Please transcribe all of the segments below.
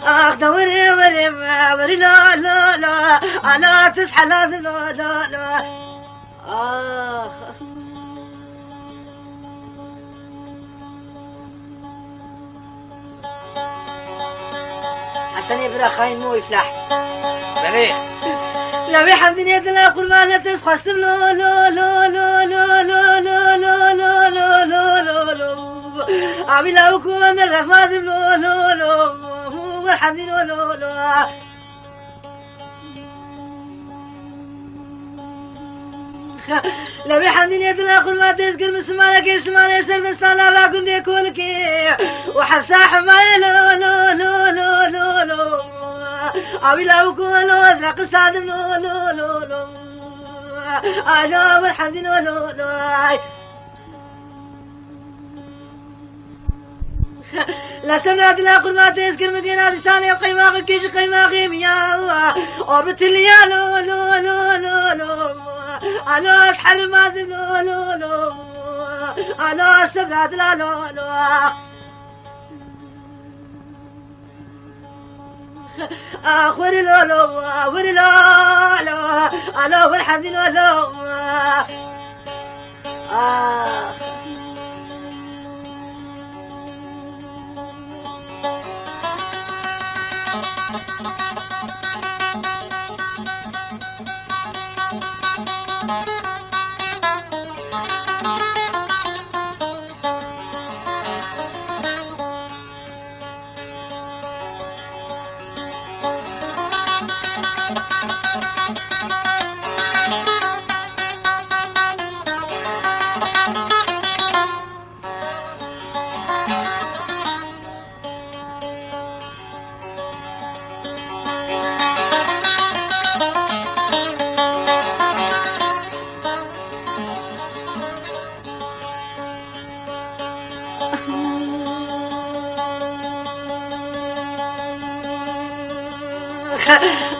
اخ دوري وري وري لا لا لا انا تصحى لا لا لا لا اخ عشان يبرا خاين مو يفلح بلي لا بحمد يد لا قربانة تصحى لا لا لا لا لا لا لا لا لا لا لا لا عمل أوكم الرفاض لا لا لا والحمد لا لا لا لا بحمد يد لا قربانة تذكر مسمارك اسمع يسر دستانا لا كنت يكون كي وحفصة حماية لا لا لا لا لا لا عمل أوكم الأزرق الصادم لا لا لا لا أنا والحمد لا لا لا لا سمعت لا قل ما تذكر مدينة لساني قيماغ كيش قيماغي مياه وبتلي يا لو لو لو لو لو أنا أسحل ما ذب لو لو لو أنا سمعت لا لو لو أخوري لو لو أخوري لو لو أنا والحمد لله لو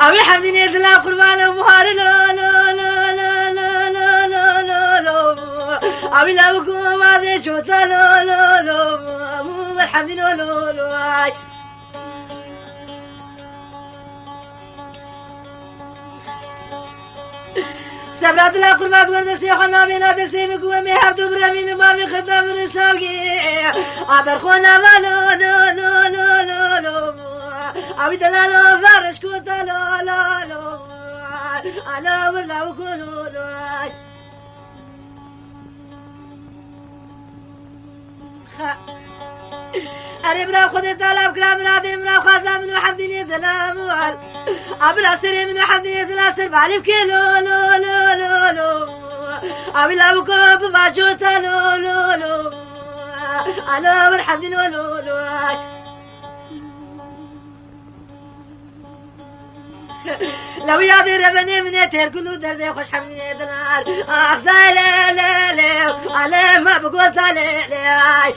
أبي حمدين يدلا قربان ومهار لا لا لا لا لا لا لا لا لا أبي لا بكون ما ذي شوتا لا لا لا مو حمدين لا لا سبرات لا قربات وردستي خنا بينا دستي مكوه مهاب تبرمين بابي خطاب رساوي عبر خونا ما لا لا لا لا لا لا أبي دلالو فرش كنت لا لا لا أنا ولا وكلو لا أنا برا خذ طلب كلام نادي من خازم من حمدني ذلا موال أبلا سري من حمدني ذلا سر بالي بكيلو لا لا لا لا أبي لا وكب ما شوت لا لا لا أنا والحمدني لا لا لو يادي ربني من تركلو درد خوش حمدني دنار أخذ لا لا لا على ما بقول لا لا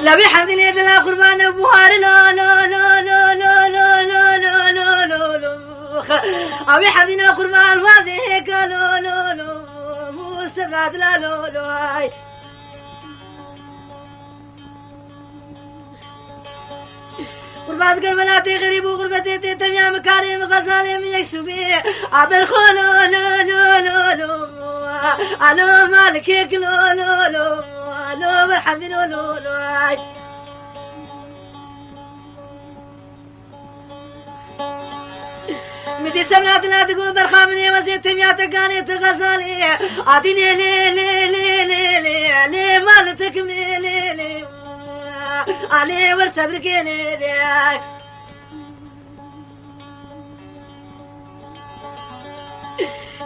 لا بحمد اليد لا قربان بوهار لا لا لا لا لا لا لا لا لا لا لا أبي حمدنا قربان فاذيك لا لا لا موسى لا لا لا قربات قربناتي غريب وغربتي تتميا مكارم غزالي من يكسبي عبر خلو لا لا لا لا أنا مالكيك لا لا لا أنا بالحمد لا لا لا مدي سمعتنا تقول برخامني وزيت تميا تقاني تغزالي عديني لي لي لي لي لي لي مالتك لي لي لي علي والصبر كيني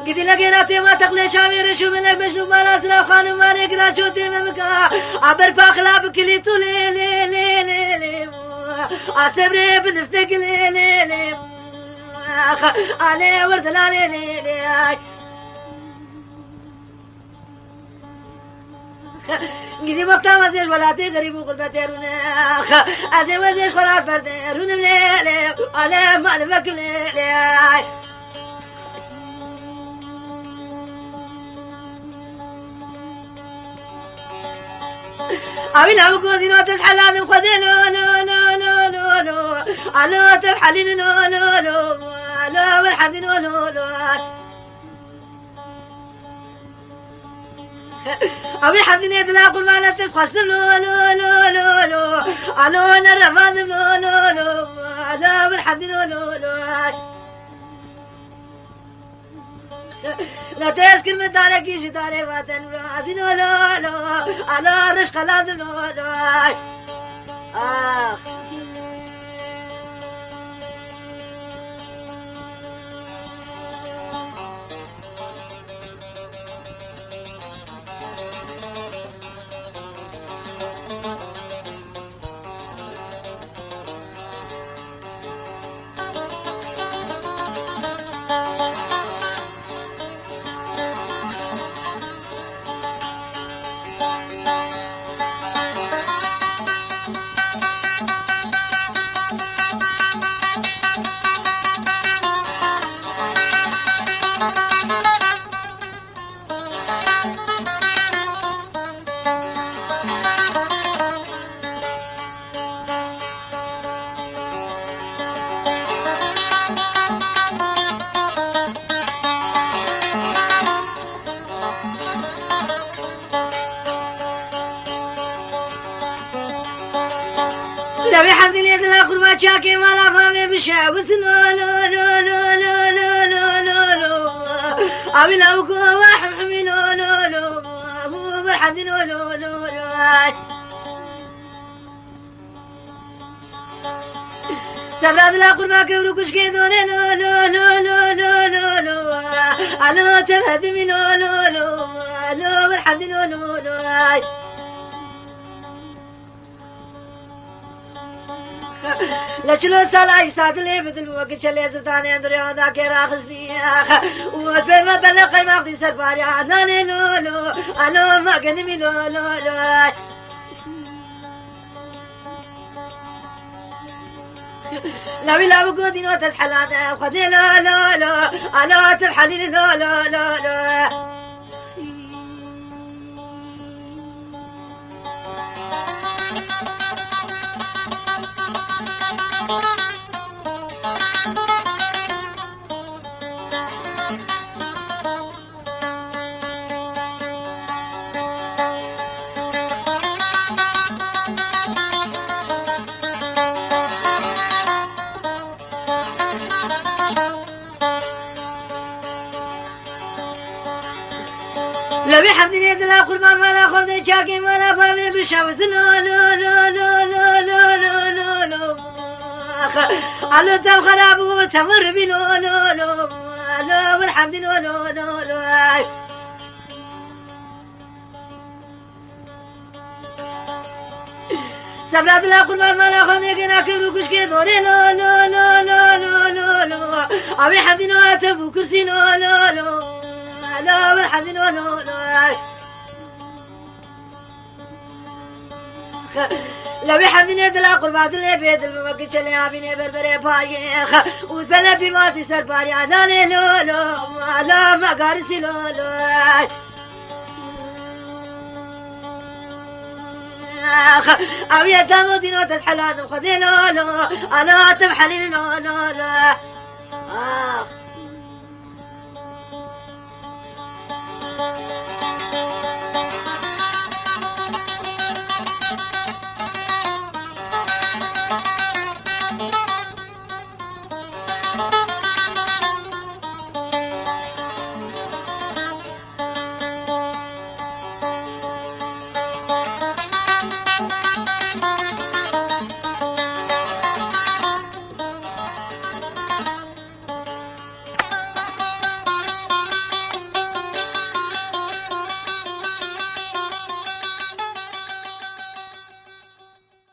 قدي لقيناتي ما تقلي شامير شو منك مجنوب ما ناسنا خانم ما نقرا شوتي ممكا عبر باخلا بكلي طولي لي لي لي لي عصبري بنفتك لي لي لي علي ورد لا لي لي لي قدي وقتا وزيش ولاتي غريب وغربتي روناخ ازي وزيش خلات بردي رونم ليلي علي مالفك ليلي أبي نعم كودينو تسحل لازم خذينو لو لو لو لو لو ألو تبحلين لو لو لو ألو والحمد لو لو لو أبي حمدني يدلا قل ما لا تسخش لو لو لو لو لو ألو نرفان لو لو لو ألو والحمد لو لو لو لا تسكن من دارك يجي داري وطن رادين ولا لا على رشق لازم لا آخ لا بحمد اليد لا قربات شاكي ما لا فامي بشعبت لا لا لا لا لا لا لا لا لا أبي لو كوا وحمي لا لا لا أبو بالحمد لا لا لا لا سبراد لا قربا كبرو كشكي دوني لا لا لا لا لا لا لا أنا تبهدمي لا لا لا لا بالحمد لا لا لا لچلو سالا يساد لي بدل وقت چلي زتاني دريا دا كي راخصني وبين ما بل قيمه دي سرباري انا لو لو انا ما قنمي لو لو لو لا بقودي تسحلان خذي لا لا لا انا تبحلي لا لا لا لا لا بحمد اليد لا قربان ولا خذ شاكي ولا فامي بالشمس لا لا لا لا لا لا لا لا لا على تبخراب وتمر بي لا لا لا لا والحمد لا لا لا لا سبلاد لا قربان ولا خذ يكنا كيرو كشكي دوري لا لا لا لا لا لا لا أبي حمد لا تبو كرسي لا لا لا لا والحمد لا لا لا لو يحمدني دلا قربات اللي بيد الممكن شلي عبيني بربري بايخ وتبلى بماتي سرباري عداني لولو لا ما قارسي لولو أو يدامو دينو تسحلان وخذي لولو أنا تمحلين لولو